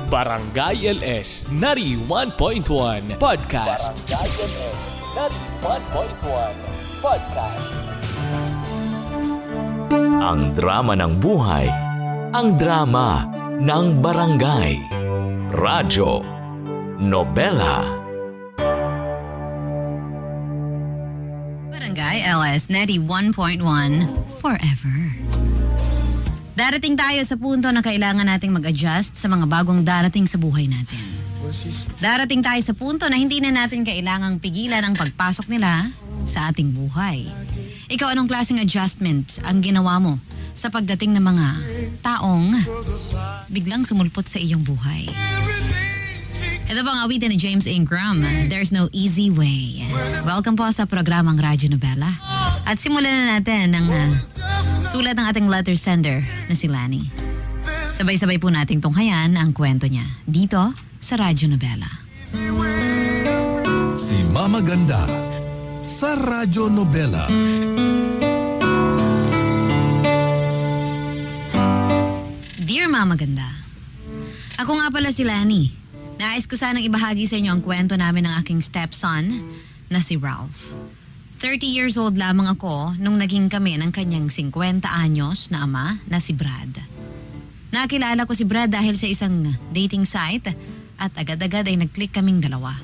Barangay LS 91.1 Podcast. Barangay LS 91.1 Podcast. Ang drama ng buhay, ang drama ng barangay. Radyo, nobela. Barangay LS 91.1 Forever. Darating tayo sa punto na kailangan nating mag-adjust sa mga bagong darating sa buhay natin. Darating tayo sa punto na hindi na natin kailangang pigilan ang pagpasok nila sa ating buhay. Ikaw, anong klaseng adjustment ang ginawa mo sa pagdating ng mga taong biglang sumulpot sa iyong buhay? Ito pang awitin ni James Ingram, There's No Easy Way. Welcome po sa programang Radyo Nobela. At simulan na natin ang sulat ng ating letter sender na si Lani. Sabay-sabay po nating tunghayan ang kwento niya dito sa Radyo Nobela. Si Mama Ganda sa Radyo Nobela. Dear Mama Ganda, ako nga pala si Lani. Nais ko sanang ibahagi sa inyo ang kwento namin ng aking stepson na si Ralph. 30 years old lamang ako nung naging kami ng kanyang 50 anyos na ama na si Brad. Nakilala ko si Brad dahil sa isang dating site at agad-agad ay nag-click kaming dalawa.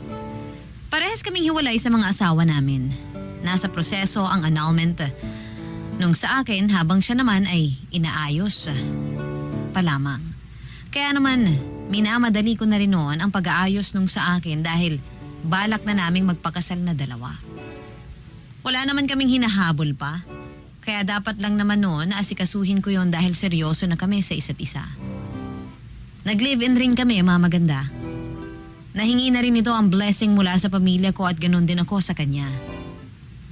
Parehas kaming hiwalay sa mga asawa namin. Nasa proseso ang annulment nung sa akin habang siya naman ay inaayos pa lamang. Kaya naman, minamadali ko na rin noon ang pag-aayos nung sa akin dahil balak na naming magpakasal na dalawa. Wala naman kaming hinahabol pa, kaya dapat lang naman noon na asikasuhin ko yon dahil seryoso na kami sa isa't isa. Nag-live-in rin kami, Mama Ganda. Nahingi na rin ito ang blessing mula sa pamilya ko at ganun din ako sa kanya.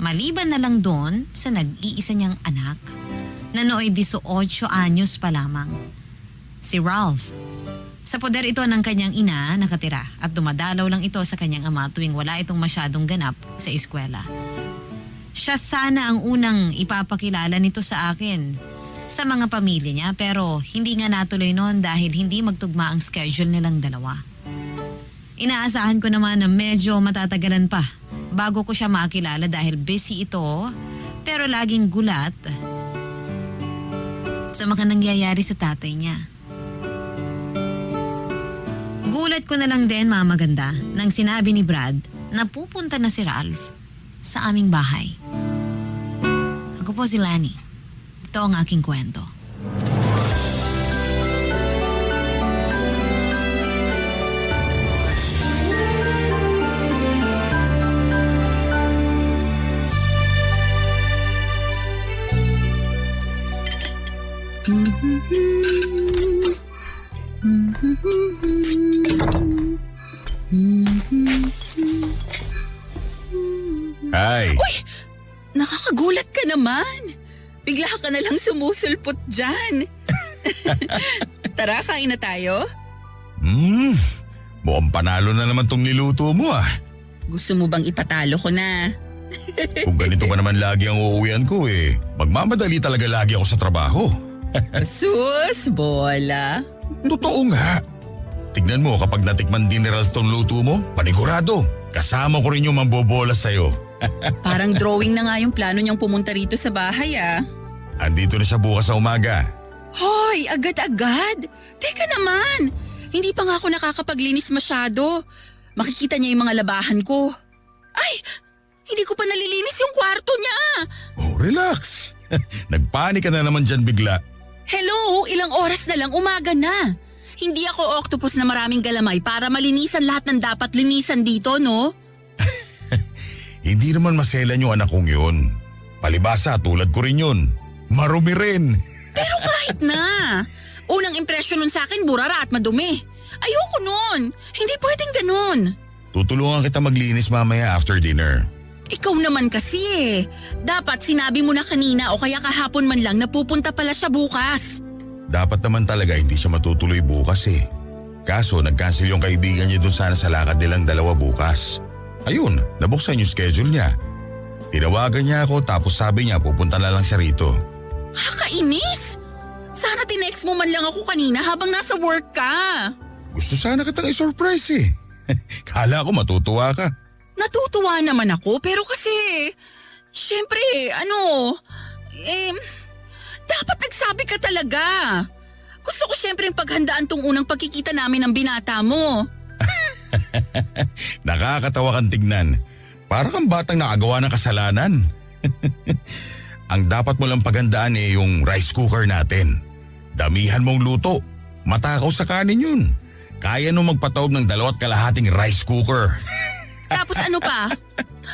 Maliban na lang doon sa nag-iisa niyang anak na nooy 18 anyos pa lamang. Si Ralph. Sa poder ito ng kanyang ina nakatira at dumadalaw lang ito sa kanyang ama tuwing wala itong masyadong ganap sa eskwela. Siya sana ang unang ipapakilala nito sa akin sa mga pamilya niya pero hindi nga natuloy noon dahil hindi magtugma ang schedule nilang dalawa. Inaasahan ko naman na medyo matatagalan pa bago ko siya makilala dahil busy ito pero laging gulat sa mga nangyayari sa tatay niya. Gulat ko na lang din, Mama Ganda, nang sinabi ni Brad na pupunta na si Ralph sa aming bahay. Ako po si Lani. Ito ang aking kwento. Hi! Uy! Nakakagulat ka naman. Bigla ka na lang sumusulpot dyan. Tara, kain na tayo. Mukhang panalo na naman tong niluto mo ah. Gusto mo bang ipatalo ko na? Kung ganito pa naman lagi ang uuwian ko eh. Magmamadali talaga lagi ako sa trabaho. Sus, bola. Totoo nga. Tignan mo kapag natikman din ni Ralph tong luto mo, panigurado. Kasama ko rin yung mambobola sa'yo. Parang drawing na nga yung plano niyang pumunta rito sa bahay ah. Andito na siya bukas sa umaga. Hoy, agad-agad. Teka naman. Hindi pa nga ako nakakapaglinis masyado. Makikita niya yung mga labahan ko. Ay, hindi ko pa nalilinis yung kwarto niya. Oh, relax. Nagpanik ka na naman dyan bigla. Hello, ilang oras na lang umaga na. Hindi ako octopus na maraming galamay para malinisan lahat ng dapat linisan dito, no? Hindi naman maselan yung anak kong yun. Palibasa, tulad ko rin yun. Marumi rin. Pero kahit na. Unang impresyon nun sa akin, burara at madumi. Ayoko nun. Hindi pwedeng ganun. Tutulungan kita maglinis mamaya after dinner. Ikaw naman kasi eh. Dapat sinabi mo na kanina o kaya kahapon man lang na pupunta pala siya bukas. Dapat naman talaga hindi siya matutuloy bukas eh. Kaso nag-cancel yung kaibigan niya dun sana sa lakad nilang dalawa bukas. Ayun, nabuksan yung schedule niya. Tinawagan niya ako tapos sabi niya pupunta na lang siya rito. Kakainis! Sana tinext mo man lang ako kanina habang nasa work ka. Gusto sana kitang i-surprise eh. Kala ko matutuwa ka. Natutuwa naman ako pero kasi, syempre, dapat nagsabi ka talaga. Gusto ko syempre yung paghandaan tong unang pagkikita namin ng binata mo. Nakakatawa kang tignan. Para kang batang nakagawa ng kasalanan. Ang dapat mo lang paghandaan yung rice cooker natin. Damihan mong luto. Matakaw sa kanin yun. Kaya nung magpataob ng 2.5 rice cooker. Tapos ano pa?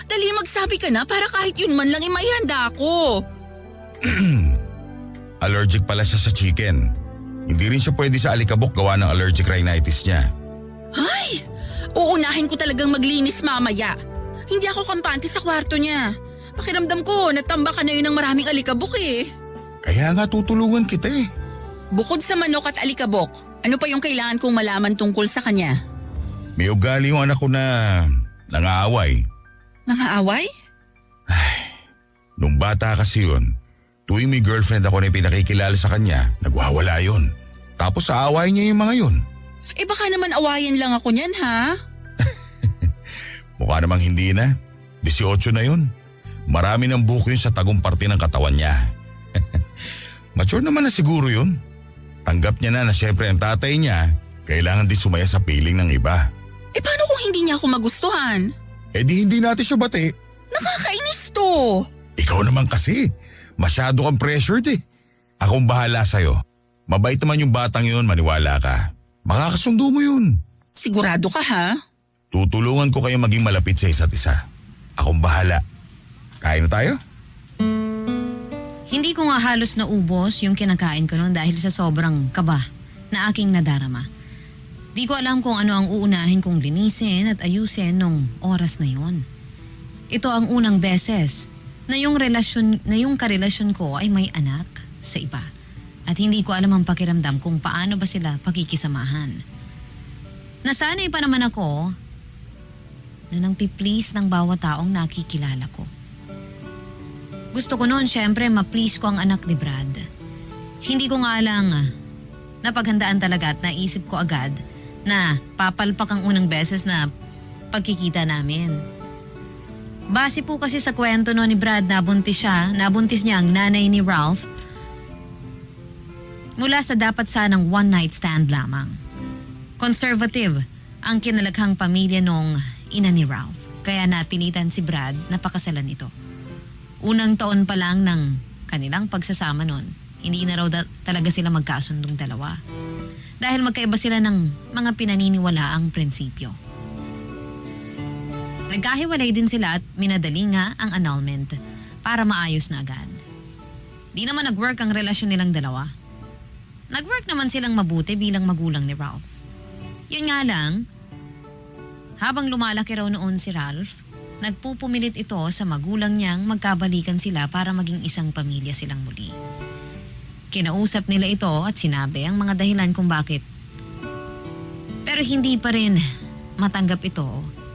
Dali magsabi ka na para kahit yun man lang may handa ako. Allergic pala siya sa chicken. Hindi rin siya pwede sa alikabok gawa ng allergic rhinitis niya. Ay! Uunahin ko talagang maglinis mamaya. Hindi ako kampante sa kwarto niya. Pakiramdam ko, natamba ka na yun ng maraming alikabok eh. Kaya nga tutulungan kita eh. Bukod sa manok at alikabok, ano pa yung kailangan kong malaman tungkol sa kanya? May ugali yung anak ko na nangaaway. Nangaaway? Nung bata kasi yun, tuwing may girlfriend ako na pinakikilala sa kanya, nagwawala yun. Tapos aaway niya yung mga yun. Eh baka naman awayan lang ako niyan ha? Mukha namang hindi na. 18 na yun. Marami ng buko yun sa tagong parte ng katawan niya. Mature naman na siguro yun. Tanggap niya na siyempre ang tatay niya kailangan din sumaya sa piling ng iba. Eh paano kung hindi niya ako magustuhan? Eh di hindi natin siya bati. Nakakainis to. Ikaw naman kasi. Masyado kang pressured eh. Akong bahala sa'yo. Mabait naman yung batang yun, maniwala ka. Makakasundo mo yun. Sigurado ka ha? Tutulungan ko kayo maging malapit sa isa't isa. Akong bahala. Kain na tayo? Hindi ko nga halos naubos yung kinakain ko noon dahil sa sobrang kaba na aking nadarama. Di ko alam kung ano ang uunahin kong linisin at ayusin nung oras na yon. Ito ang unang beses na yung karelasyon ko ay may anak sa iba. At hindi ko alam ang pakiramdam kung paano ba sila pagkikisamahan. Nasanay pa naman ako na nang pi-please ng bawat taong nakikilala ko. Gusto ko noon syempre ma-please ko ang anak ni Brad. Hindi ko nga lang napaghandaan talaga at naisip ko agad na papalpak ang unang beses na pagkikita namin. Base po kasi sa kwento no ni Brad, nabuntis niya ang nanay ni Ralph mula sa dapat sanang one-night stand lamang. Conservative ang kinalaghang pamilya nung ina ni Ralph, kaya napilitan si Brad na pakasalan ito. Unang taon pa lang ng kanilang pagsasama nun, hindi na raw talaga sila magkasundong dalawa. Dahil magkaiba sila ng mga pinaniniwalaang prinsipyo. Nagkahiwalay din sila at minadali nga ang annulment para maayos na agad. Di naman nag-work ang relasyon nilang dalawa. Nag-work naman silang mabuti bilang magulang ni Ralph. Yun nga lang, habang lumalaki raw noon si Ralph, nagpupumilit ito sa magulang niyang magkabalikan sila para maging isang pamilya silang muli. Kinausap nila ito at sinabi ang mga dahilan kung bakit. Pero hindi pa rin matanggap ito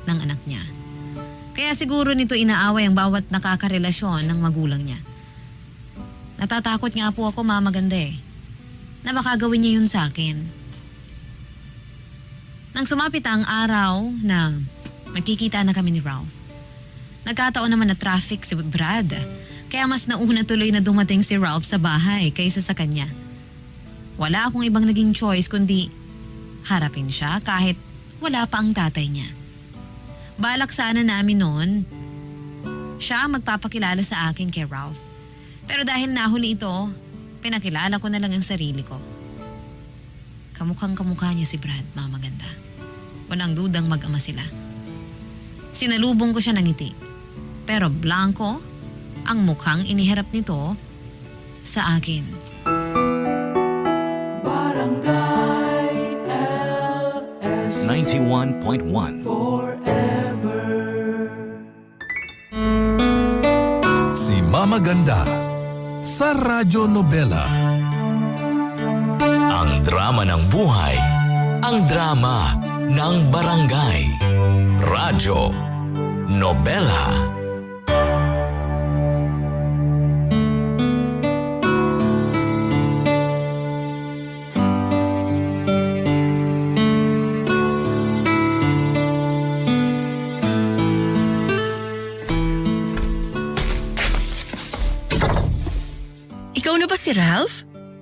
ng anak niya. Kaya siguro nito inaaway ang bawat nakakarelasyon ng magulang niya. Natatakot nga po ako, Mama Ganda na baka gawin niya yun sa akin. Nang sumapit ang araw na magkikita na kami ni Ralph, nagkataon naman na traffic si Brad. Kaya mas nauna tuloy na dumating si Ralph sa bahay kaysa sa kanya. Wala akong ibang naging choice kundi harapin siya kahit wala pa ang tatay niya. Balak sana namin noon, siya magpapakilala sa akin kay Ralph. Pero dahil nahuli ito, pinakilala ko na lang ang sarili ko. Kamukhang kamukha niya si Brad, Mama Ganda. Walang dudang mag-ama sila. Sinalubong ko siya ng ngiti. Pero blanco ang mukhang iniharap nito sa akin. Barangay LS 91.1 Si Mama Ganda sa Radyo Nobela. Ang drama ng buhay, ang drama ng barangay. Radyo Nobela.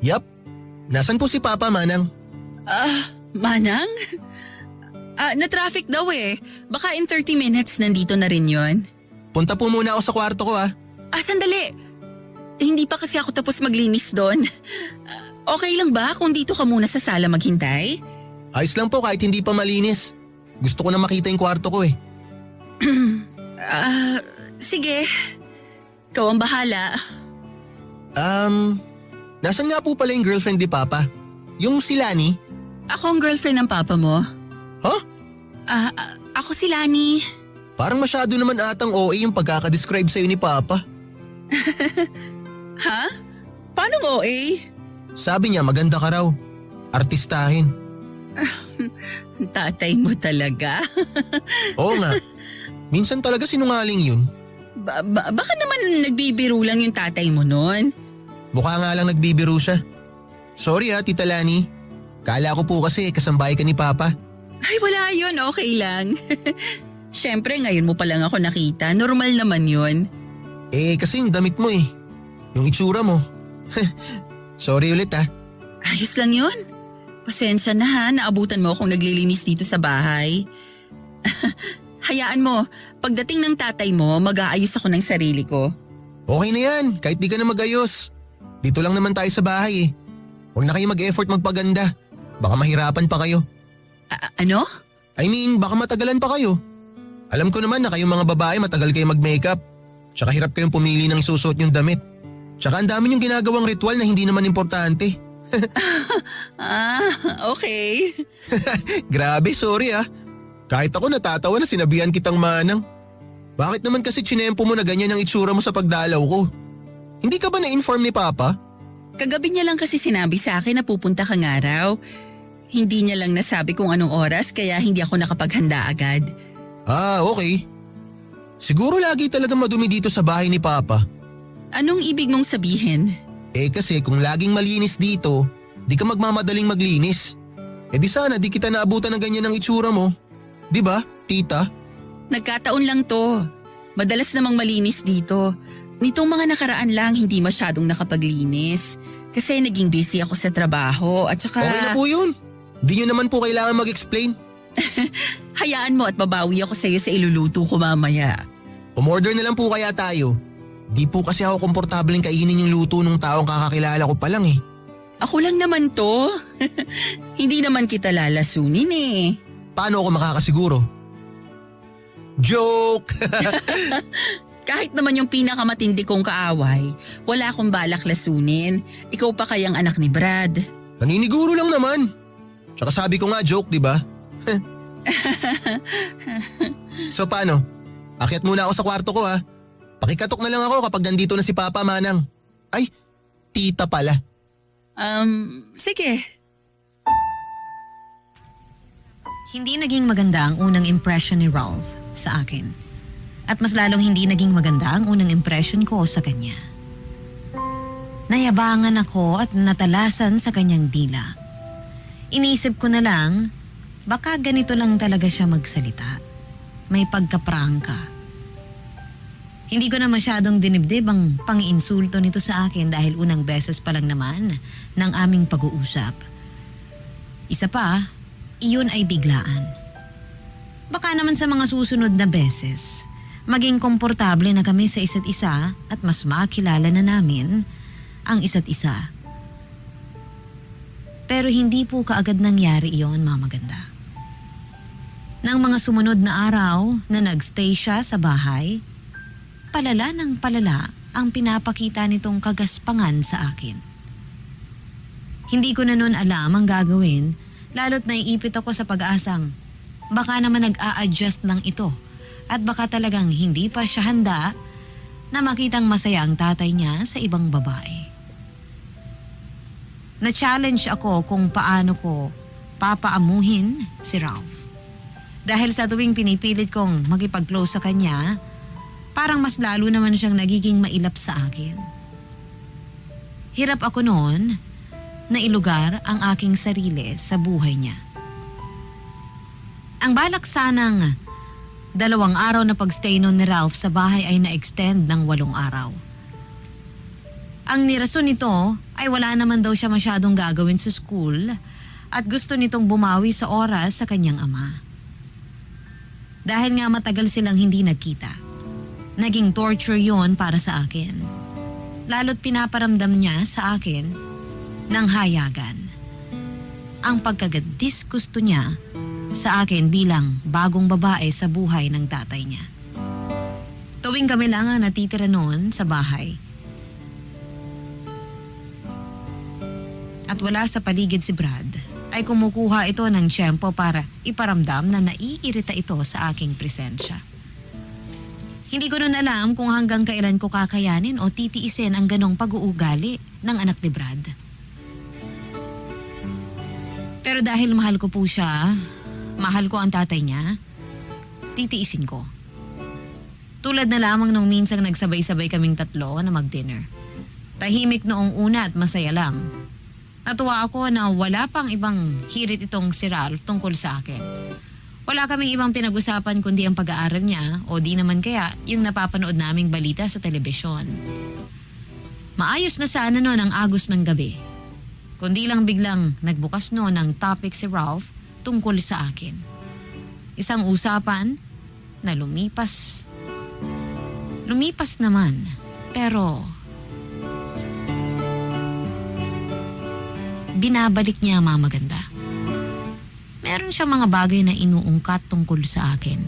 Yap. Nasaan po si Papa, Manang? Manang? Na-traffic daw eh. Baka in 30 minutes nandito na rin yon. Punta po muna ako sa kwarto ko Sandali. Hindi pa kasi ako tapos maglinis doon. Okay lang ba kung dito ka muna sa sala maghintay? Ayos lang po kahit hindi pa malinis. Gusto ko na makita yung kwarto ko Sige. Ikaw ang bahala. Nasaan nga po pala yung girlfriend ni Papa? Yung si Lani? Ako ang girlfriend ng papa mo. Huh? Ako si Lani. Parang masyado naman atang OA yung pagkakadescribe sa'yo ni Papa. Ha? Paano OA? Sabi niya maganda ka raw. Artistahin. Tatay mo talaga? Oo nga. Minsan talaga sinungaling yun. Baka naman nagbibiro lang yung tatay mo nun. Mukha nga lang nagbibiro siya. Sorry Tita Lani. Kala ko po kasi kasambahay ka ni Papa. Ay wala yun, okay lang. Siyempre ngayon mo pa lang ako nakita, normal naman yun. Kasi yung damit mo yung itsura mo. Sorry ulit Ayos lang yun. Pasensya na naabutan mo akong naglilinis dito sa bahay. Hayaan mo, pagdating ng tatay mo, mag-aayos ako ng sarili ko. Okay na yan, kahit di ka na magayos. Dito lang naman tayo sa bahay Huwag na kayo mag-effort magpaganda. Baka mahirapan pa kayo. Ano? I mean, baka matagalan pa kayo. Alam ko naman na kayong mga babae matagal kayo mag-makeup. Tsaka hirap kayong pumili ng isusuot yung damit. Tsaka ang dami yung ginagawang ritual na hindi naman importante. Okay. Grabe, sorry Kahit ako natatawa na sinabihan kitang Manang. Bakit naman kasi tsinempo mo na ganyan ang itsura mo sa pagdalaw ko? Hindi ka ba na-inform ni Papa? Kagabi niya lang kasi sinabi sa akin na pupunta kang araw. Hindi niya lang nasabi kung anong oras kaya hindi ako nakapaghanda agad. Okay. Siguro lagi talaga madumi dito sa bahay ni Papa. Anong ibig mong sabihin? Kasi kung laging malinis dito, di ka magmamadaling maglinis. Di sana di kita naabutan ng ganyan ang itsura mo. Di ba, tita? Nagkataon lang to. Madalas namang malinis dito. Nitong mga nakaraan lang hindi masyadong nakapaglinis. Kasi naging busy ako sa trabaho at saka… Okay na po yun. Di nyo naman po kailangan mag-explain. Hayaan mo at babawi ako sa'yo sa iluluto ko mamaya. Umorder na lang po kaya tayo. Di po kasi ako komportableng kainin yung luto ng taong kakakilala ko pa lang Ako lang naman to. Hindi naman kita lalasunin Paano ako makakasiguro? Joke! Kahit naman yung pinakamatindi kong kaaway, wala akong balak lasunin. Ikaw pa kayang anak ni Brad. Naniniguro lang naman. Tsaka sabi ko nga joke, di ba? So paano? Akyat muna ako sa kwarto ko Pakikatok na lang ako kapag nandito na si Papa, Manang. Ay, tita pala. Sige. Hindi naging maganda ang unang impression ni Ralph sa akin. At mas lalong hindi naging maganda ang unang impression ko sa kanya. Nayabangan ako at natalasan sa kanyang dila. Inisip ko na lang, baka ganito lang talaga siya magsalita. May pagkaprangka. Hindi ko na masyadong dinibdib ang pang-iinsulto nito sa akin dahil unang beses pa lang naman ng aming pag-uusap. Isa pa, iyon ay biglaan. Baka naman sa mga susunod na beses, maging komportable na kami sa isa't isa at mas makilala na namin ang isa't isa. Pero hindi po kaagad nangyari iyon, Mama Ganda. Nang mga sumunod na araw na nagstay siya sa bahay, palala ng palala ang pinapakita nitong kagaspangan sa akin. Hindi ko na noon alam ang gagawin, lalo't naiipit ako sa pag-asang baka naman nag-a-adjust lang ito at baka talagang hindi pa siya handa na makitang masaya ang tatay niya sa ibang babae. Na-challenge ako kung paano ko papaamuhin si Ralph. Dahil sa tuwing pinipilit kong makipag-close sa kanya, parang mas lalo naman siyang nagiging mailap sa akin. Hirap ako noon na ilugar ang aking sarili sa buhay niya. Ang balak sanang 2 araw na pagstay noon ni Ralph sa bahay ay na-extend ng 8 araw. Ang nirason nito ay wala naman daw siya masyadong gagawin sa school at gusto nitong bumawi sa oras sa kanyang ama. Dahil nga matagal silang hindi nagkita, naging torture yon para sa akin. Lalo't pinaparamdam niya sa akin ng hayagan ang pagkagadisgusto niya sa akin bilang bagong babae sa buhay ng tatay niya. Tuwing kami lang ang natitira noon sa bahay. At wala sa paligid si Brad, ay kumukuha ito ng tiyempo para iparamdam na naiirita ito sa aking presensya. Hindi ko nun alam kung hanggang kailan ko kakayanin o titiisin ang ganong pag-uugali ng anak ni Brad. Pero dahil mahal ko po siya, mahal ko ang tatay niya, titiisin ko. Tulad na lamang nung minsang nagsabay-sabay kaming tatlo na mag-dinner. Tahimik noong una at masaya lang. Natuwa ako na wala pang ibang hirit itong si Ralph tungkol sa akin. Wala kaming ibang pinag-usapan kundi ang pag-aaral niya o di naman kaya yung napapanood naming balita sa telebisyon. Maayos na sana noon ang agos ng gabi. Kundi lang biglang nagbukas noon ang topic si Ralph tungkol sa akin. Isang usapan na lumipas. Lumipas naman, pero binabalik niya Mama Ganda. Meron siya mga bagay na inuungkat tungkol sa akin.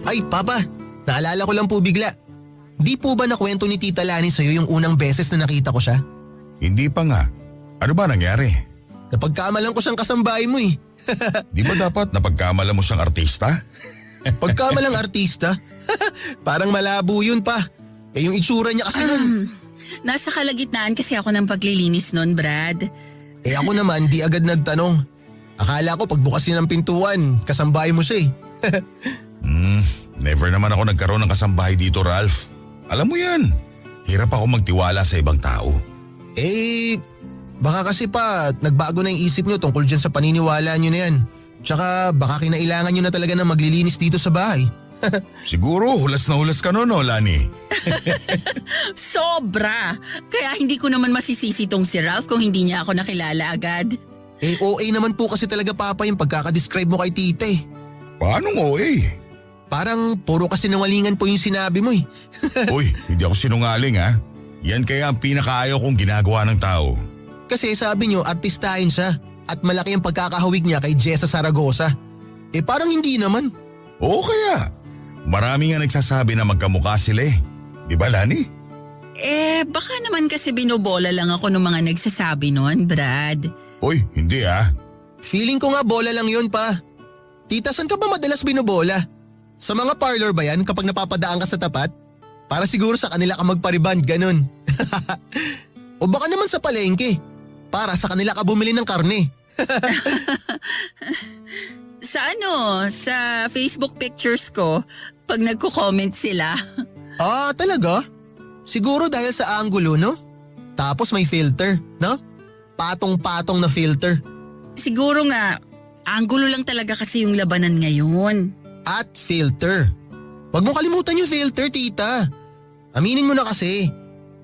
Ay, Papa, naalala ko lang po bigla. Di po ba nakwento ni Tita Lani sa'yo yung unang beses na nakita ko siya? Hindi pa nga. Ano ba nangyari? Napagkamalan ko siyang kasambahay mo eh. Di ba dapat napagkamala mo siyang artista? Pagkamalang artista? Parang malabo yun pa. Eh yung itsura niya kasi nun. Nasa kalagitnaan kasi ako ng paglilinis nun, Brad. Eh ako naman di agad nagtanong. Akala ko pagbukas niya ng pintuan, kasambahay mo siya eh. Never naman ako nagkaroon ng kasambahay dito, Ralph. Alam mo yan, hirap ako magtiwala sa ibang tao. Eh, baka kasi pa nagbago na yung isip niyo tungkol dyan sa paniniwala niyo na yan. Tsaka baka kinailangan niyo na talaga ng maglilinis dito sa bahay. Siguro hulas na hulas ka noon, Lani. Sobra! Kaya hindi ko naman masisisi tong si Ralph kung hindi niya ako nakilala agad. Eh OA naman po kasi talaga Papa yung pagkakadescribe mo kay Tita eh. Paanong OA? Parang puro kasinungalingan po yung sinabi mo eh. Uy, hindi ako sinungaling ha. Yan kaya ang pinakaayaw kong ginagawa ng tao. Kasi sabi niyo artistahin siya at malaki ang pagkakahawig niya kay Jessa Zaragoza. Eh parang hindi naman. Oo kaya. Marami nga nagsasabi na magkamukha sila eh. Di ba, Lani? Eh, baka naman kasi binobola lang ako ng mga nagsasabi nun, Brad. Uy, hindi ha. Feeling ko nga bola lang yun pa. Tita, saan ka ba madalas binobola? Sa mga parlor ba yan kapag napapadaan ka sa tapat? Para siguro sa kanila ka magpariband, ganun. O baka naman sa palengke. Para sa kanila ka bumili ng karne. Sa Facebook pictures ko, pag nagko-comment sila. Ah, talaga? Siguro dahil sa angulo, no? Tapos may filter, no? Patong-patong na filter. Siguro nga, anggulo lang talaga kasi yung labanan ngayon. At filter. Huwag mo kalimutan yung filter, tita. Aminin mo na kasi,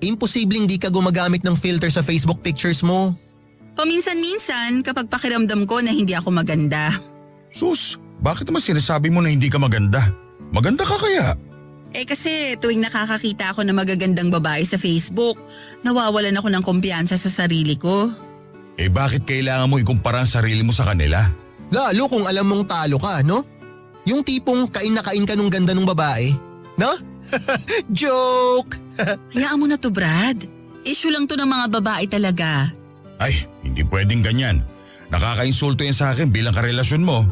imposibleng di ka gumagamit ng filter sa Facebook pictures mo. Paminsan-minsan kapag pakiramdam ko na hindi ako maganda. Sus, bakit naman sinasabi mo na hindi ka maganda? Maganda ka kaya? Eh kasi tuwing nakakakita ako ng magagandang babae sa Facebook, nawawalan ako ng kumpiyansa sa sarili ko. Eh bakit kailangan mo ikumpara ang sarili mo sa kanila? Lalo kung alam mong talo ka, no? Yung tipong kain na kain ka nung ganda nung babae, no? Joke! Hayaan mo na to, Brad. Issue lang to ng mga babae talaga. Ay, hindi pwedeng ganyan. Nakakainsulto yan sa akin bilang karelasyon mo.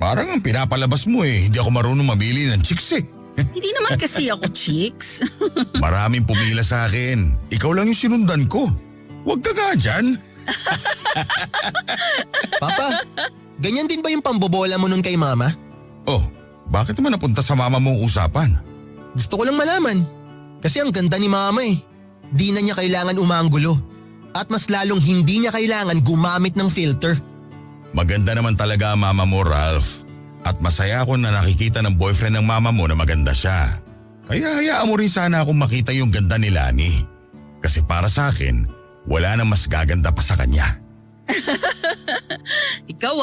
Parang ang pinapalabas mo eh, hindi ako marunong mamili ng chicks eh. Hindi naman kasi ako chicks. Maraming pumila sa akin. Ikaw lang yung sinundan ko. Huwag ka nga dyan. Papa, ganyan din ba yung pambobola mo nun kay mama? Oh, bakit naman napunta sa mama mong usapan? Gusto ko lang malaman. Kasi ang ganda ni mama eh. Di na niya kailangan umanggulo. At mas lalong hindi niya kailangan gumamit ng filter. Maganda naman talaga ang mama mo, Ralph. At masaya ako na nakikita ng boyfriend ng mama mo na maganda siya. Kaya hayaan mo rin sana akong makita yung ganda ni Lani. Kasi para sa akin, wala nang mas gaganda pa sa kanya. Ikaw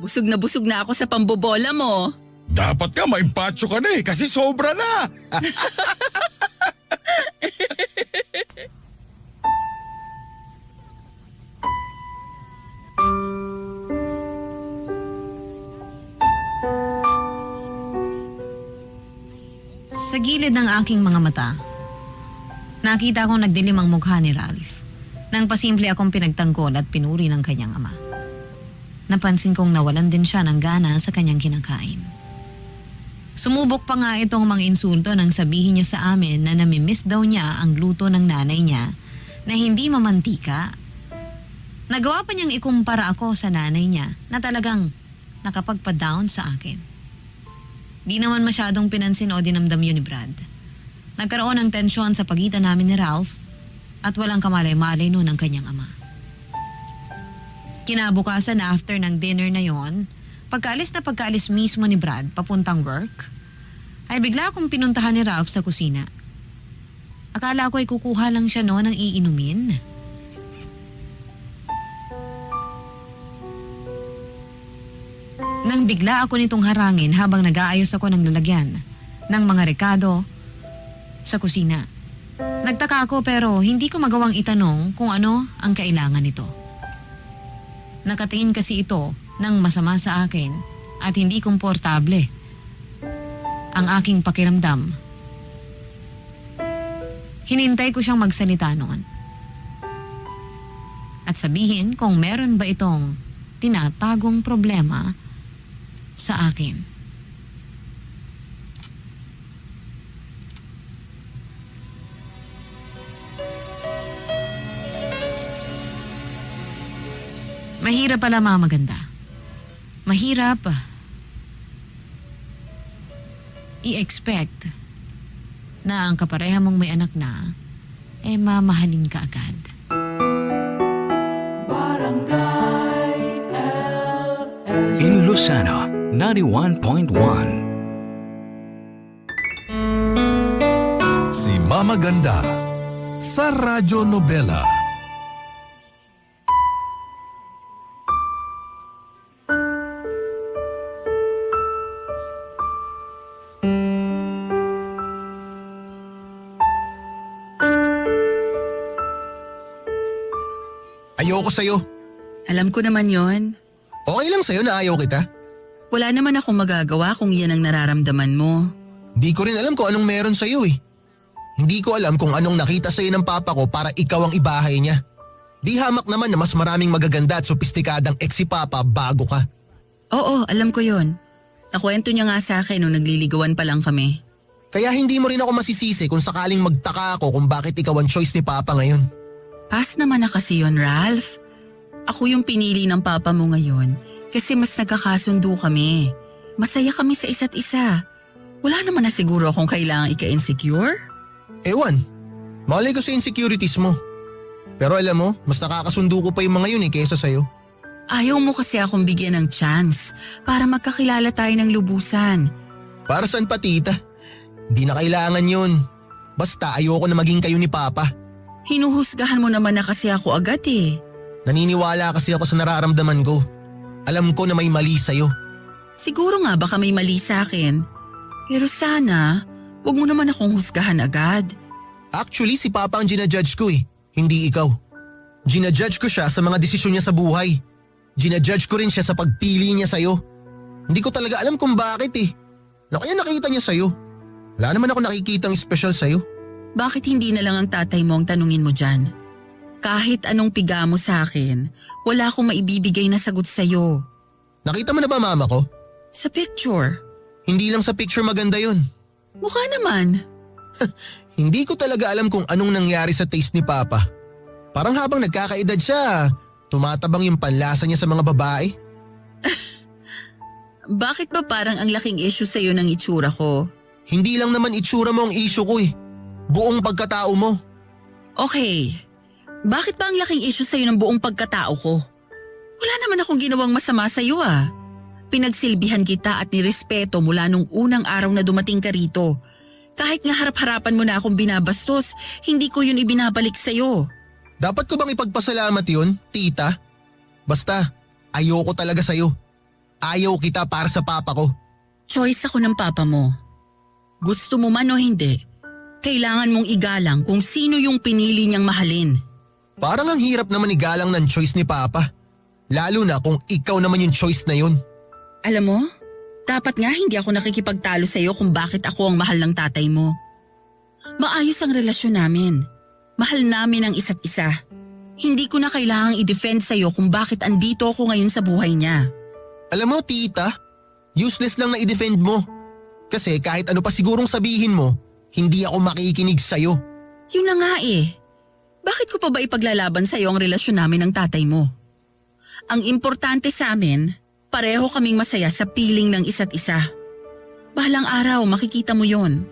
busog na ako sa pambobola mo. Dapat nga maimpatyo ka na kasi sobra na. Sa gilid ng aking mga mata, nakita kong nagdilim ang mukha ni Ralph nang pasimple akong pinagtanggol at pinuri ng kanyang ama. Napansin kong nawalan din siya ng gana sa kanyang kinakain. Sumubok pa nga itong mga insulto nang sabihin niya sa amin na namimiss daw niya ang luto ng nanay niya na hindi mamantika. Nagawa pa niyang ikumpara ako sa nanay niya na talagang nakapagpa-down sa akin. Di naman masyadong pinansin o dinamdam yun ni Brad. Nagkaroon ng tensyon sa pagitan namin ni Ralph at walang kamalay-malay noon ang kanyang ama. Kinabukasan after ng dinner na yon, pagkaalis mismo ni Brad papuntang work, ay bigla akong pinuntahan ni Ralph sa kusina. Akala ko ay kukuha lang siya noon ng iinumin. Nang bigla ako nitong harangin habang nag-aayos ako ng lalagyan ng mga rekado sa kusina. Nagtaka ako pero hindi ko magawang itanong kung ano ang kailangan nito. Nakatingin kasi ito ng masama sa akin at hindi komportable ang aking pakiramdam. Hinintay ko siyang magsalita noon at sabihin kung meron ba itong tinatagong problema sa akin. Mahirap pala maganda. Mahirap i-expect na ang kapareha mong may anak na mamahalin ka agad. Barangay LS. In Lucena, 91.1. Si Mama Ganda sa Radyo Nobela. Ayoko sa'yo. Alam ko naman yon. Okay lang sa'yo na ayaw kita. Wala naman akong magagawa kung yan ang nararamdaman mo. Di ko rin alam kung anong meron sa'yo eh. Hindi ko alam kung anong nakita sa'yo ng papa ko para ikaw ang ibahay niya. Di hamak naman na mas maraming magaganda at sopistikadang ex si papa bago ka. Oo, alam ko yon. Nakwento niya nga sa akin nung nagliligawan pa lang kami. Kaya hindi mo rin ako masisisi kung sakaling magtaka ako kung bakit ikaw ang choice ni papa ngayon. Pass naman na kasi yon, Ralph. Ako yung pinili ng papa mo ngayon kasi mas nagkakasundo kami. Masaya kami sa isa't isa. Wala naman na siguro akong kailangang ika-insecure. Ewan, malay ko sa insecurities mo. Pero alam mo, mas nakakasundo ko pa yung mga yun kesa sa'yo. Ayaw mo kasi akong bigyan ng chance para magkakilala tayo ng lubusan. Para saan pa tita? Hindi na kailangan yun. Basta ayoko na maging kayo ni papa. Hinuhusgahan mo naman na kasi ako agad eh. Naniniwala kasi ako sa nararamdaman ko. Alam ko na may mali sa'yo. Siguro nga baka may mali sa akin. Pero sana, huwag mo naman akong husgahan agad. Actually, si papa ang ginajudge ko eh, hindi ikaw. Ginajudge ko siya sa mga desisyon niya sa buhay. Ginajudge ko rin siya sa pagpili niya sa'yo. Hindi ko talaga alam kung bakit eh. Kaya nakita niya sa'yo. Wala naman ako nakikitang special sa'yo. Bakit hindi na lang ang tatay mo ang tanungin mo dyan? Kahit anong piga mo sa akin, wala akong maibibigay na sagot sa'yo. Nakita mo na ba mama ko? Sa picture. Hindi lang sa picture maganda yon. Mukha naman. Hindi ko talaga alam kung anong nangyari sa taste ni papa. Parang habang nagkakaedad siya, tumatabang yung panlasa niya sa mga babae. Bakit ba parang ang laking issue sa'yo ng itsura ko? Hindi lang naman itsura mo ang issue ko eh. Buong pagkatao mo. Okay, Bakit ba ang laking issue sa'yo ng buong pagkatao ko? Wala naman akong ginawang masama sa'yo ah. Pinagsilbihan kita at nirespeto mula nung unang araw na dumating ka rito. Kahit nga harap-harapan mo na akong binabastos, hindi ko yun ibinabalik sa'yo. Dapat ko bang ipagpasalamat yun, tita? Basta, ayoko talaga sa'yo. Ayaw kita para sa papa ko. Choice ako ng papa mo. Gusto mo man o hindi, kailangan mong igalang kung sino yung pinili niyang mahalin. Parang ang hirap naman igalang ng choice ni papa. Lalo na kung ikaw naman yung choice na yun. Alam mo, dapat nga hindi ako nakikipagtalo sa'yo kung bakit ako ang mahal ng tatay mo. Maayos ang relasyon namin. Mahal namin ang isa't isa. Hindi ko na kailangang i-defend sa'yo kung bakit andito ako ngayon sa buhay niya. Alam mo, tita, useless lang na i-defend mo. Kasi kahit ano pa sigurong sabihin mo, hindi ako makikinig sa'yo. Yun na nga eh. Bakit ko pa ba ipaglalaban sa'yo ang relasyon namin ng tatay mo? Ang importante sa amin, pareho kaming masaya sa piling ng isa't isa. Balang araw makikita mo yon.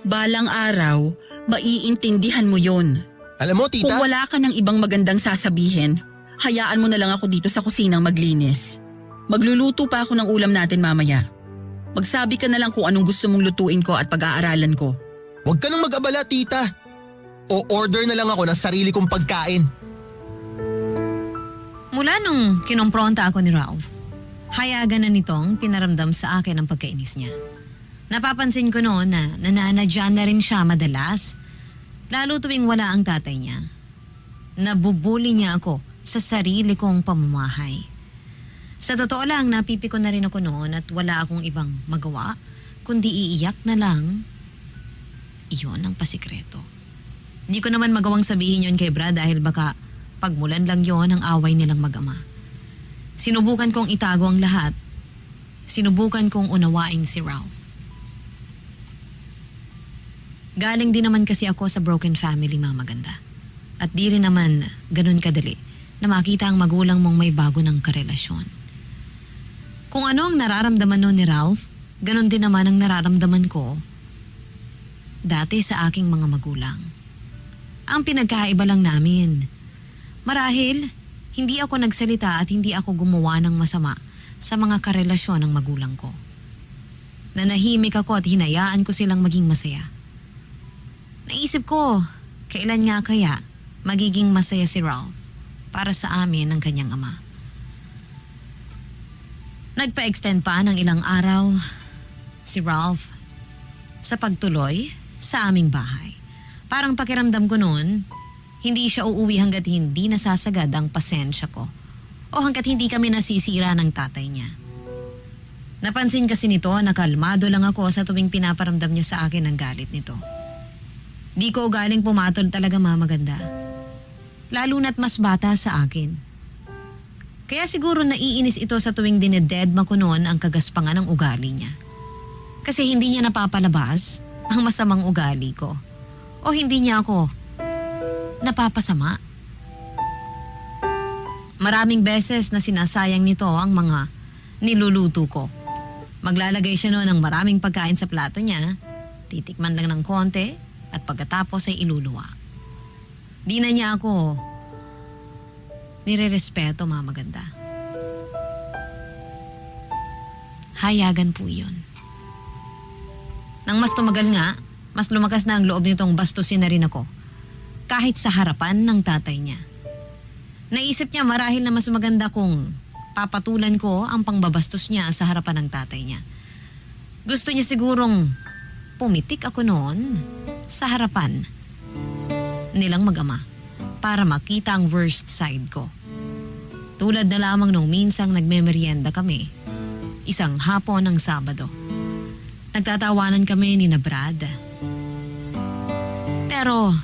Balang araw, maiintindihan mo yon. Alam mo, tita? Kung wala ka ng ibang magandang sasabihin, hayaan mo na lang ako dito sa kusinang maglinis. Magluluto pa ako ng ulam natin mamaya. Magsabi ka na lang kung anong gusto mong lutuin ko at pag-aaralan ko. Huwag ka nang mag-abala, tita. O order na lang ako ng sarili kong pagkain. Mula nung kinompronta ako ni Ralph, hayagan na nitong pinaramdam sa akin ang pagkainis niya. Napapansin ko noon na nananadya na rin siya madalas, lalo tuwing wala ang tatay niya. Nabubuli niya ako sa sarili kong pamamahay. Sa totoo lang, napipiko na rin ako noon at wala akong ibang magawa, kundi iiyak na lang. Iyon ang pasikreto. Hindi ko naman magawang sabihin yon kay Brad dahil baka pagmulan lang yon ang away nilang mag-ama. Sinubukan kong itago ang lahat. Sinubukan kong unawain si Ralph. Galing din naman kasi ako sa broken family, Mama Ganda. At di rin naman ganun kadali na makita ang magulang mong may bago ng karelasyon. Kung ano ang nararamdaman noon ni Ralph, ganun din naman ang nararamdaman ko dati sa aking mga magulang. Ang pinagkaiba lang namin, marahil hindi ako nagsalita at hindi ako gumawa ng masama sa mga karelasyon ng magulang ko. Nanahimik ako at hinayaan ko silang maging masaya. Naisip ko, kailan nga kaya magiging masaya si Ralph para sa amin ng kanyang ama. Nagpa-extend pa ng ilang araw si Ralph sa pagtuloy sa aming bahay. Parang pakiramdam ko noon, hindi siya uuwi hanggat hindi nasasagad ang pasensya ko o hanggat hindi kami nasisira ng tatay niya. Napansin kasi nito na kalmado lang ako sa tuwing pinaparamdam niya sa akin ang galit nito. Di ko galing pumatol talaga, Mama Ganda. Lalo na't mas bata sa akin. Kaya siguro naiinis ito sa tuwing dinededma ko noon ang kagaspangan ng ugali niya. Kasi hindi niya napapalabas ang masamang ugali ko. O hindi niya ako napapasama. Maraming beses na sinasayang nito ang mga niluluto ko. Maglalagay siya noon ng maraming pagkain sa plato niya, titikman lang ng konti at pagkatapos ay iluluwa. Di na niya ako nire-respeto, Mama Ganda. Hayagan po yun. Nang mas tumagal nga, mas lumakas na ang loob nitong bastusin na rin ako. Kahit sa harapan ng tatay niya. Naisip niya marahil na mas maganda kung papatulan ko ang pangbabastos niya sa harapan ng tatay niya. Gusto niya sigurong pumitik ako noon sa harapan nilang mag-ama para makita ang worst side ko. Tulad na lamang nung minsang nagmemeryenda kami, isang hapon ng Sabado. Nagtatawanan kami ni na Brad. Pero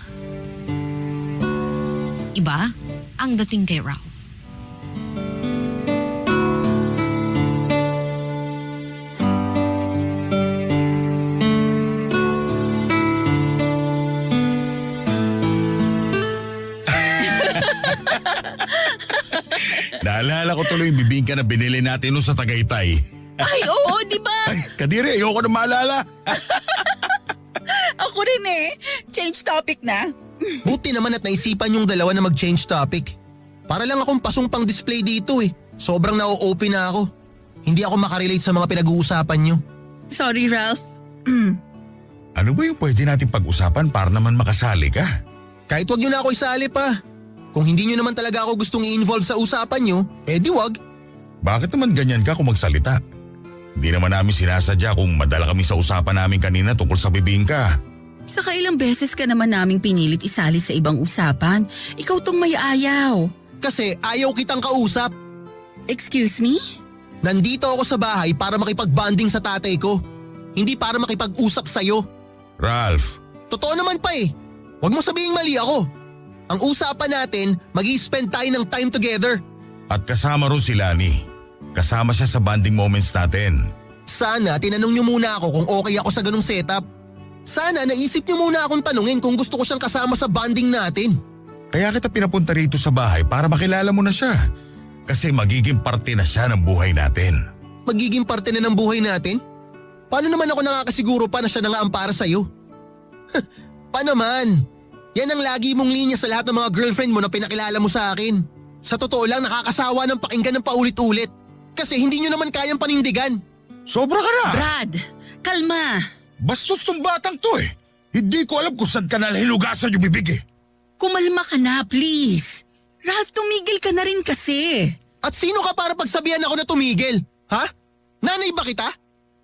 iba ang dating kay Ralph. Naalala ko tuloy yung bibingka na binili natin nun sa Tagaytay. Ay, oo, di ba? Ay, Kadiri, ayoko na maalala. Ako rin eh. Change topic na. Buti naman at naisipan yung dalawa na mag-change topic. Para lang akong pasong pang display dito eh. Sobrang na-open na ako. Hindi ako makarelate sa mga pinag-uusapan nyo. Sorry, Ralph. Ano ba yung pwede natin pag-usapan para naman makasali ka? Kahit wag nyo na ako isali pa. Kung hindi nyo naman talaga ako gustong i-involve sa usapan nyo, di wag. Bakit naman ganyan ka kung magsalita? Hindi naman namin sinasadya kung madala kami sa usapan namin kanina tungkol sa bibingka. Saka ilang beses ka naman naming pinilit isali sa ibang usapan. Ikaw tong may ayaw. Kasi ayaw kitang kausap. Excuse me? Nandito ako sa bahay para makipag-bonding sa tatay ko. Hindi para makipag-usap sa'yo. Ralph, Totoo naman pa eh. Huwag mo sabihing mali ako. Ang usapan natin, mag-i-spend tayo ng time together. at kasama ron si Lani. Kasama siya sa bonding moments natin. Sana tinanong niyo muna ako kung okay ako sa ganung setup. Sana naisip niyo muna akong tanungin kung gusto ko siyang kasama sa bonding natin. Kaya kita pinapunta rito sa bahay para makilala mo na siya. Kasi magiging parte na siya ng buhay natin. Magiging parte na ng buhay natin? Paano naman ako nakakasiguro pa na siya na nga ang para sa'yo? Pa naman? Yan ang lagi mong linya sa lahat ng mga girlfriend mo na pinakilala mo sa akin. Sa totoo lang nakakasawa ng pakinggan ng paulit-ulit. Kasi hindi nyo naman kayang panindigan. Sobra ka na! Brad, kalma. Bastos tong batang to eh. Hindi ko alam kung saan ka nalahilugasan yung bibig eh. Kumalma ka na, please. Ralph, tumigil ka na rin kasi. At sino ka para pagsabihan ako na tumigil? Ha? Nanay ba kita?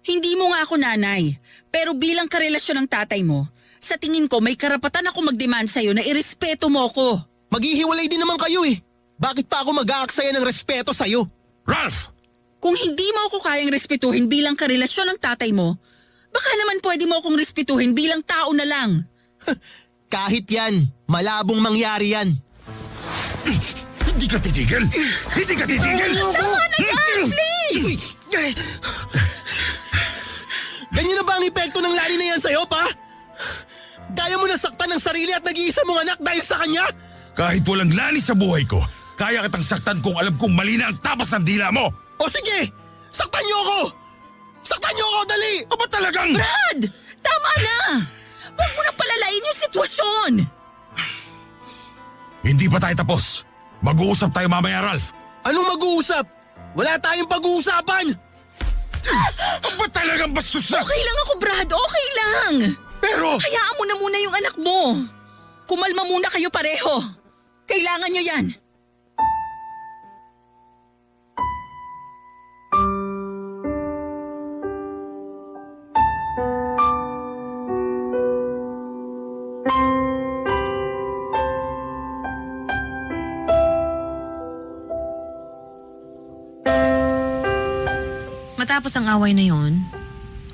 Hindi mo nga ako nanay. Pero bilang karelasyon ng tatay mo, sa tingin ko may karapatan ako mag-demand sa'yo na irespeto mo ko. Maghihiwalay din naman kayo eh. Bakit pa ako mag-aaksaya ng respeto sa'yo? Ralph! Kung hindi mo ako kayang respetuhin bilang karelasyon ng tatay mo, baka naman pwede mo akong respetuhin bilang tao na lang. Kahit yan, malabong mangyari yan. Hindi ka titigil! Hindi ka titigil! Tama na yan, please! Ganyan na ba ang epekto ng lani na yan sa'yo, pa? Kaya mo nasaktan ng sarili at nag-iisa mong anak dahil sa kanya? Kahit walang Lani sa buhay ko, kaya kitang saktan kung alam kong mali na ang tapas ng dila mo! O sige, saktan niyo ako! Saktan niyo ako, dali! Aba talagang… Brad! Tama na! Huwag mo nang palalain yung sitwasyon! Hindi pa tayo tapos. Mag-uusap tayo mamaya, Ralph. Anong mag-uusap? Wala tayong pag-uusapan! Aba talagang bastos na! Okay lang ako, Brad. Okay lang. Pero… Hayaan mo na muna yung anak mo. Kumalma muna kayo pareho. Kailangan nyo yan. Matapos ang away na yon,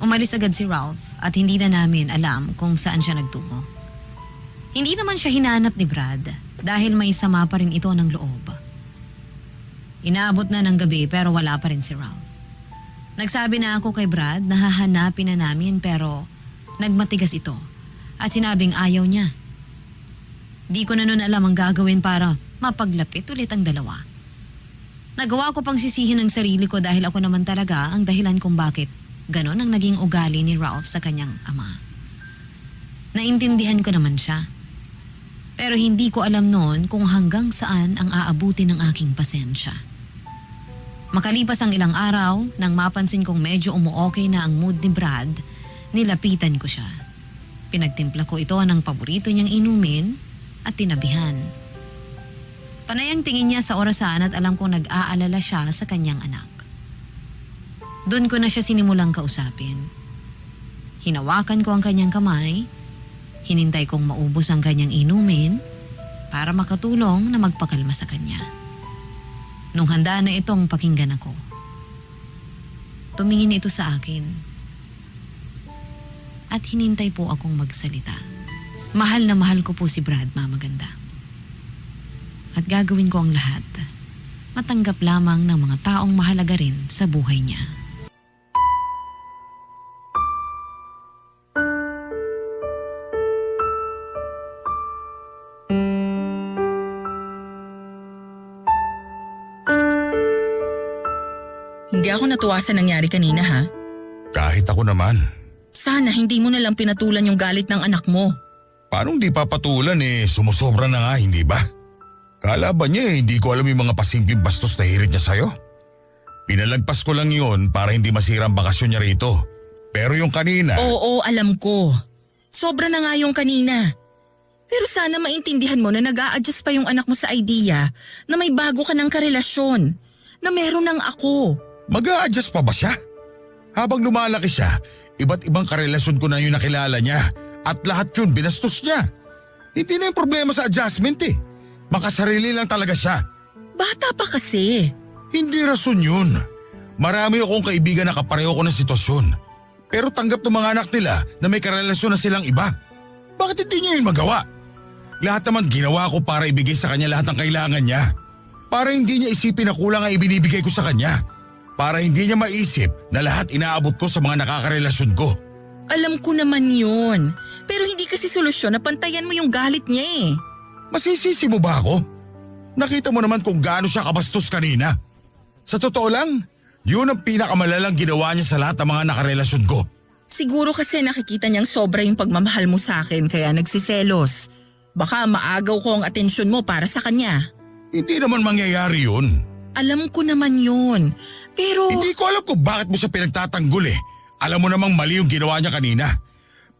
umalis agad si Ralph at hindi na namin alam kung saan siya nagtungo. Hindi naman siya hinanap ni Brad dahil may sama pa rin ito ng loob. Inaabot na ng gabi pero wala pa rin si Ralph. Nagsabi na ako kay Brad na hahanapin na namin pero nagmatigas ito at sinabing ayaw niya. Di ko na nun alam ang gagawin para mapaglapit ulit ang dalawa. Nagawa ko pang sisihin ang sarili ko dahil ako naman talaga ang dahilan kung bakit ganon ang naging ugali ni Ralph sa kanyang ama. Naintindihan ko naman siya. Pero hindi ko alam noon kung hanggang saan ang aabuti ng aking pasensya. Makalipas ang ilang araw, nang mapansin kong medyo umuokay na ang mood ni Brad, nilapitan ko siya. Pinagtimpla ko ito ng paborito niyang inumin at tinabihan. Panay ang tingin niya sa orasan at alam kong nag-aalala siya sa kanyang anak. Doon ko na siya sinimulang kausapin. Hinawakan ko ang kanyang kamay, hinintay kong maubos ang kanyang inumin para makatulong na magpakalma sa kanya. Nung handa na itong pakinggan ako, tumingin ito sa akin at hinintay po akong magsalita. Mahal na mahal ko po si Brad, Mama Ganda. At gagawin ko ang lahat. Matanggap lamang ng mga taong mahalaga rin sa buhay niya. Hindi ako natuwa sa nangyari kanina, ha? Kahit ako naman. Sana hindi mo nalang pinatulan yung galit ng anak mo. Paano di papatulan sumusobra na nga, hindi ba? Kala ba niya hindi ko alam yung mga pasimpleng bastos na hirit niya sa'yo? Pinalagpas ko lang yun para hindi masira ang bakasyon niya rito. Pero yung kanina… Oo, alam ko. Sobra na nga yung kanina. Pero sana maintindihan mo na nag-a-adjust pa yung anak mo sa idea na may bago ka ng karelasyon, na meron ng ako. Mag-a-adjust pa ba siya? Habang lumalaki siya, iba't ibang karelasyon ko na yung nakilala niya at lahat yun binastos niya. Hindi na yung problema sa adjustment Makasarili lang talaga siya. Bata pa kasi. Hindi rason yun. Marami akong kaibigan na kapareho ko ng sitwasyon. Pero tanggap ng mga anak nila na may karelasyon na silang iba. Bakit hindi niya yun magawa? Lahat naman ginawa ko para ibigay sa kanya lahat ng kailangan niya. Para hindi niya isipin na kulang ang ibinibigay ko sa kanya. Para hindi niya maisip na lahat inaabot ko sa mga nakakarelasyon ko. Alam ko naman yun. Pero hindi kasi solusyon na pantayan mo yung galit niya Masisisi mo ba ako? Nakita mo naman kung gaano siya kabastos kanina. Sa totoo lang, yun ang pinakamalalang ginawa niya sa lahat ng mga nakarelasyon ko. Siguro kasi nakikita niyang sobra yung pagmamahal mo sa akin kaya nagsiselos. Baka maagaw ko ang atensyon mo para sa kanya. Hindi naman mangyayari yun. Alam ko naman yun. Pero… Hindi ko alam kung bakit mo siya pinagtatanggol Alam mo namang mali yung ginawa niya kanina.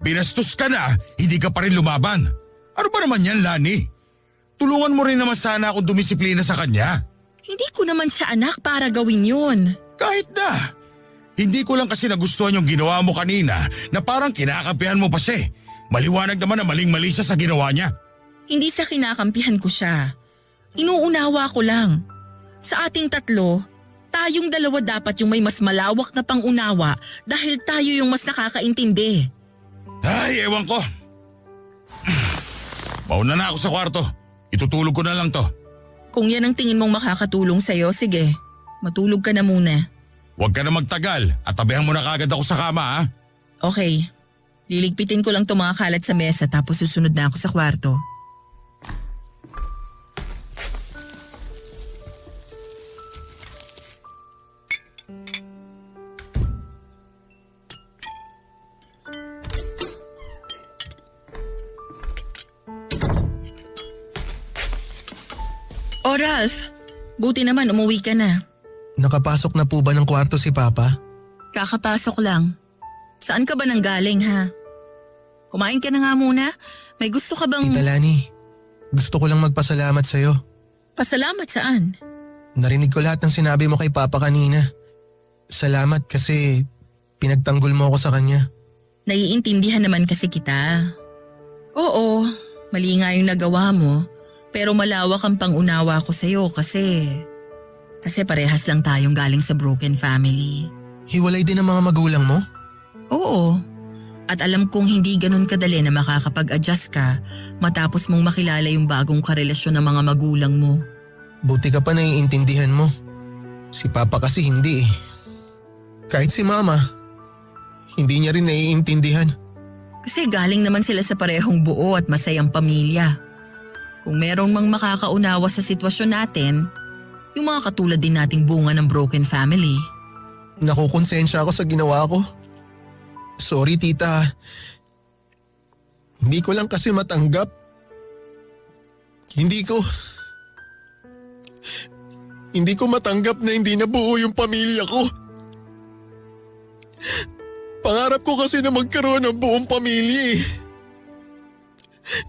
Binastos ka na, hindi ka pa rin lumaban. Ano ba naman yan, Lani? Tulungan mo rin naman sana akong dumisiplina sa kanya. Hindi ko naman siya anak para gawin yun. Kahit na. Hindi ko lang kasi nagustuhan yung ginawa mo kanina na parang kinakampihan mo pa siya. Maliwanag naman na maling-mali siya sa ginawa niya. Hindi sa kinakampihan ko siya. Inuunawa ko lang. Sa ating tatlo, tayong dalawa dapat yung may mas malawak na pangunawa dahil tayo yung mas nakakaintindi. Ay, ewan ko. Mauna na ako sa kwarto. Itutulog ko na lang to. Kung yan ang tingin mong makakatulong sa'yo, sige. Matulog ka na muna. Huwag ka na magtagal at tabihan mo na kagad ako sa kama Okay. Liligpitin ko lang itong mga kalat sa mesa tapos susunod na ako sa kwarto. Oh, Ralph. Buti naman umuwi ka na. Nakapasok na po ba ng kwarto si Papa? Kakapasok lang. Saan ka ba nanggaling ha? Kumain ka na nga muna. May gusto ka bang… Tita Lani, gusto ko lang magpasalamat sa'yo. Pasalamat saan? Narinig ko lahat ng sinabi mo kay Papa kanina. Salamat kasi pinagtanggol mo ako sa kanya. Naiintindihan naman kasi kita. Oo, mali nga yung nagawa mo. Pero malawak ang pangunawa ko sa'yo kasi parehas lang tayong galing sa broken family. Hiwalay din ang mga magulang mo? Oo. At alam kong hindi ganun kadali na makakapag-adjust ka matapos mong makilala yung bagong karelasyon ng mga magulang mo. Buti ka pa naiintindihan mo. Si Papa kasi hindi Kahit si Mama, hindi niya rin naiintindihan. Kasi galing naman sila sa parehong buo at masayang pamilya. Kung merong mang makakaunawa sa sitwasyon natin, yung mga katulad din nating bunga ng broken family. Nakukonsensya ako sa ginawa ko. Sorry, Tita. Hindi ko lang kasi matanggap. Hindi ko matanggap na hindi nabuo yung pamilya ko. Pangarap ko kasi na magkaroon ng buong pamilya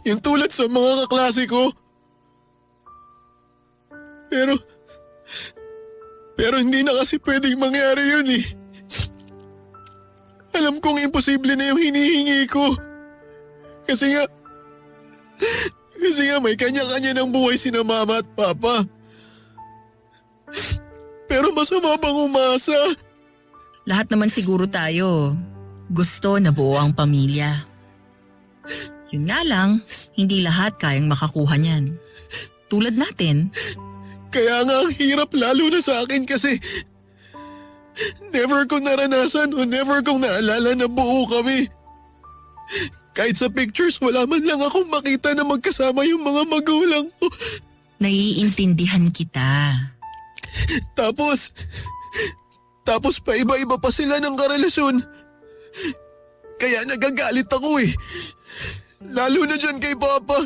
Yung tulad sa mga kaklase ko. Pero hindi na kasi pwedeng mangyari yun Alam kong imposible na yung hinihingi ko. Kasi nga may kanya-kanya ng buhay sina Mama at Papa. Pero masama bang umasa? Lahat naman siguro tayo gusto na buo ang pamilya. Yun nga lang, hindi lahat kayang makakuha niyan. Tulad natin. Kaya nga ang hirap lalo na sa akin kasi never kong naranasan o never kong naalala na buo kami. Kahit sa pictures wala man lang akong makita na magkasama yung mga magulang ko. Naiintindihan kita. Tapos pa iba-iba pa sila ng karelasyon. Kaya nagagalit ako Lalo na dyan kay Papa.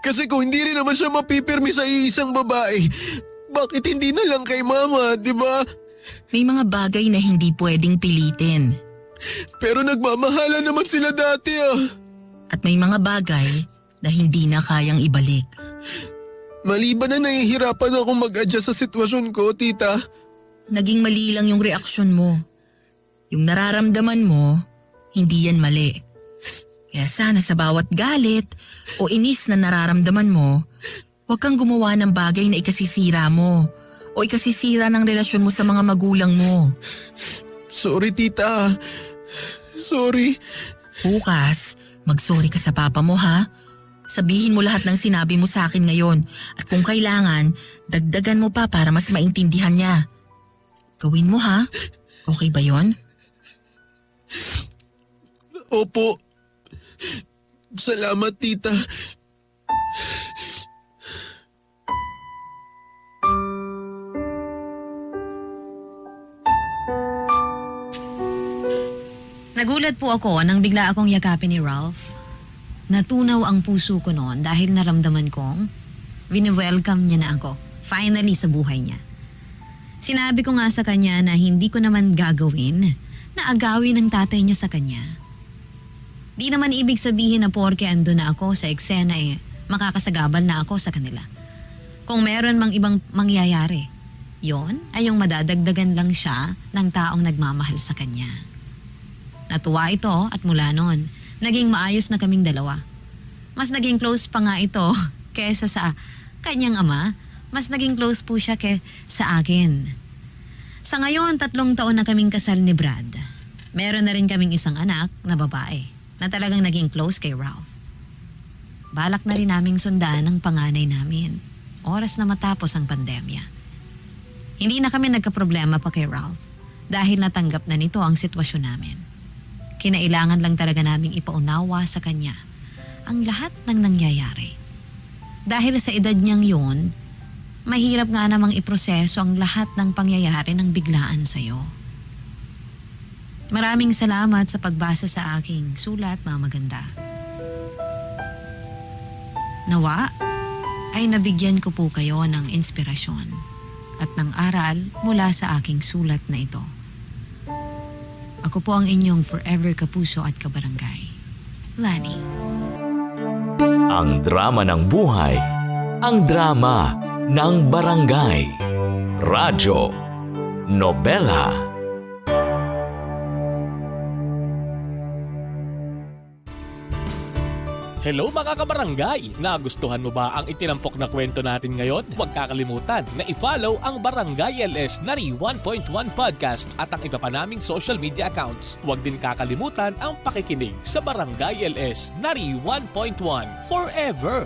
Kasi kung hindi rin naman siya mapipirmi sa iisang babae, bakit hindi na lang kay Mama, di ba? May mga bagay na hindi pwedeng pilitin. Pero nagmamahala naman sila dati ah. At may mga bagay na hindi na kayang ibalik. Maliban na nahihirapan ako mag-adjust sa sitwasyon ko, tita. Naging mali lang yung reaksyon mo. Yung nararamdaman mo, hindi yan mali. Kaya sana sa bawat galit o inis na nararamdaman mo, huwag kang gumawa ng bagay na ikasisira mo o ikasisira ng relasyon mo sa mga magulang mo. Sorry, tita. Sorry. Bukas, mag-sorry ka sa papa mo ha. Sabihin mo lahat ng sinabi mo sa akin ngayon at kung kailangan, dagdagan mo pa para mas maintindihan niya. Gawin mo ha? Okay ba yon? Opo. Salamat, tita. Nagulat po ako nang bigla akong yakapin ni Ralph. Natunaw ang puso ko noon dahil naramdaman kong wini-welcome niya na ako. Finally sa buhay niya. Sinabi ko nga sa kanya na hindi ko naman gagawin na agawin ng tatay niya sa kanya. Di naman ibig sabihin na porke ando na ako sa eksena makakasagabal na ako sa kanila. Kung meron mang ibang mangyayari, yon ay yung madadagdagan lang siya ng taong nagmamahal sa kanya. Natuwa ito at mula noon, naging maayos na kaming dalawa. Mas naging close pa nga ito kesa sa kanyang ama. Mas naging close po siya sa akin. Sa ngayon, 3 taon na kaming kasal ni Brad. Meron na rin kaming isang anak na babae na talagang naging close kay Ralph. Balak na rin naming sundan ang panganay namin. Oras na matapos ang pandemya. Hindi na kami nagkaproblema pa kay Ralph dahil natanggap na nito ang sitwasyon namin. Kinailangan lang talaga naming ipaunawa sa kanya ang lahat ng nangyayari. Dahil sa edad niyang yun, mahirap nga namang iproseso ang lahat ng pangyayari ng biglaan sa'yo. Maraming salamat sa pagbasa sa aking sulat, Mama Ganda. Nawa ay nabigyan ko po kayo ng inspirasyon at ng aral mula sa aking sulat na ito. Ako po ang inyong forever kapuso at kabarangay, Lani. Ang drama ng buhay, ang drama ng barangay. Radyo, nobela. Hello mga kabarangay! Nagustuhan mo ba ang itinampok na kwento natin ngayon? Huwag kakalimutan na i-follow ang Barangay LS Nari 1.1 Podcast at ang iba pa naming social media accounts. Huwag din kakalimutan ang pakikinig sa Barangay LS Nari 1.1 Forever!